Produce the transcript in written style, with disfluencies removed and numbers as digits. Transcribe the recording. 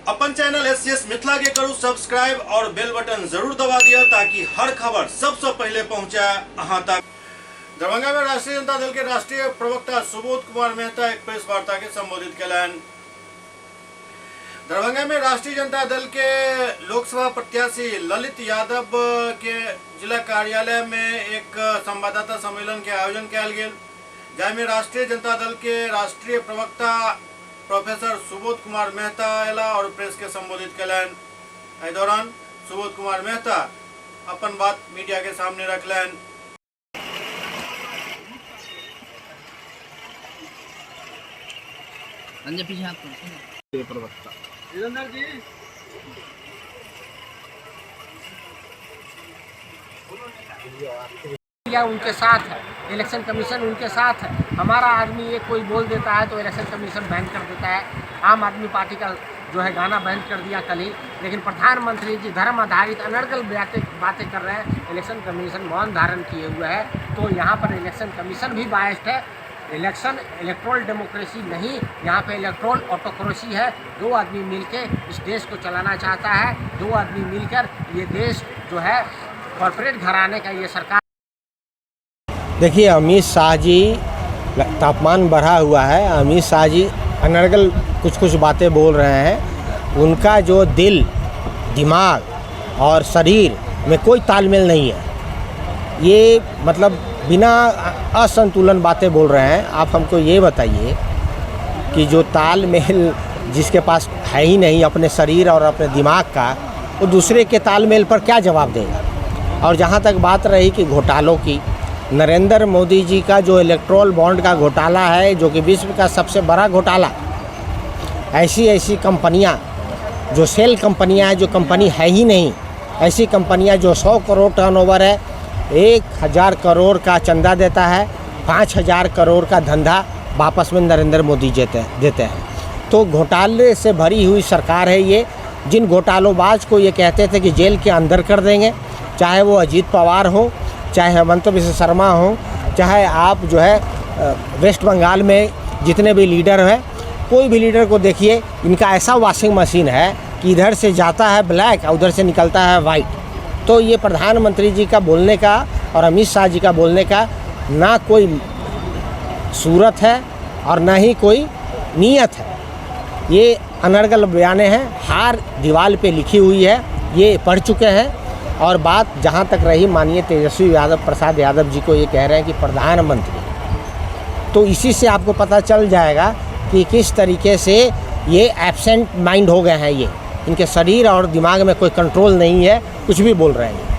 अपन channel SCS Mithila के करू subscribe और बेल बटन जरूर दबा दिया ताकि हर खबर सबसे पहले पहुंचे अहां तक। दरभंगा में राष्ट्रीय जनता दल के राष्ट्रीय प्रवक्ता सुबोध कुमार मेहता एक प्रेस वार्ता के संबोधित कलन। दरभंगा में राष्ट्रीय जनता दल के लोकसभा प्रत्याशी ललित यादव के जिला कार्यालय में एक संवाददाता सम्मेलन के आयोजन किया गया, जहाँ राष्ट्रीय जनता दल के राष्ट्रीय प्रवक्ता प्रोफेसर सुबोध कुमार मेहता एला और प्रेस के संबोधित कलन। इस दौरान सुबोध कुमार मेहता अपन बात मीडिया के सामने रखलन। प्रवक्ता या उनके साथ है, इलेक्शन कमीशन उनके साथ है। हमारा आदमी ये कोई बोल देता है तो इलेक्शन कमीशन बैन कर देता है। आम आदमी पार्टी का जो है गाना बैन कर दिया कल ही, लेकिन प्रधानमंत्री जी धर्म आधारित अनर्गल बातें कर रहे हैं। इलेक्शन कमीशन मौन धारण किए हुए है, तो यहाँ पर इलेक्शन कमीशन भी बायस्ड है। इलेक्शन इलेक्ट्रोल डेमोक्रेसी नहीं, यहाँ पे इलेक्ट्रोल ऑटोक्रेसी है। दो आदमी मिलकर इस देश को चलाना चाहता है, दो आदमी मिलकर ये देश जो है कॉर्पोरेट घराने का ये सरकार। देखिए, अमित शाह जी तापमान बढ़ा हुआ है। अमित शाह जी अनर्गल कुछ बातें बोल रहे हैं। उनका जो दिल, दिमाग और शरीर में कोई तालमेल नहीं है। ये मतलब बिना असंतुलन बातें बोल रहे हैं। आप हमको ये बताइए कि जो तालमेल जिसके पास है ही नहीं अपने शरीर और अपने दिमाग का, वो दूसरे के तालमेल पर क्या जवाब देगा। और जहाँ तक बात रही कि घोटालों की, नरेंद्र मोदी जी का जो इलेक्ट्रोल बॉन्ड का घोटाला है, जो कि विश्व का सबसे बड़ा घोटाला, ऐसी कंपनियां जो सेल कंपनियां हैं, जो कंपनी है ही नहीं, ऐसी कंपनियां जो 100 करोड़ टर्नओवर है, 1000 करोड़ का चंदा देता है, 5000 करोड़ का धंधा वापस में नरेंद्र मोदी देते हैं। तो घोटाले से भरी हुई सरकार है ये। जिन घोटालोबाज को ये कहते थे कि जेल के अंदर कर देंगे, चाहे वो अजीत पवार हो, चाहे हेमंत बिश्व शर्मा हो, चाहे आप जो है वेस्ट बंगाल में जितने भी लीडर हैं, कोई भी लीडर को देखिए, इनका ऐसा वॉशिंग मशीन है कि इधर से जाता है ब्लैक और उधर से निकलता है वाइट। तो ये प्रधानमंत्री जी का बोलने का और अमित शाह जी का बोलने का ना कोई सूरत है और ना ही कोई नीयत है। ये अनर्गल बयाने हैं, हार दीवार पे लिखी हुई है, ये पढ़ चुके हैं। और बात जहाँ तक रही माननीय तेजस्वी प्रसाद यादव जी को ये कह रहे हैं कि प्रधानमंत्री, तो इसी से आपको पता चल जाएगा कि किस तरीके से ये एब्सेंट माइंड हो गए हैं। ये इनके शरीर और दिमाग में कोई कंट्रोल नहीं है, कुछ भी बोल रहे हैं।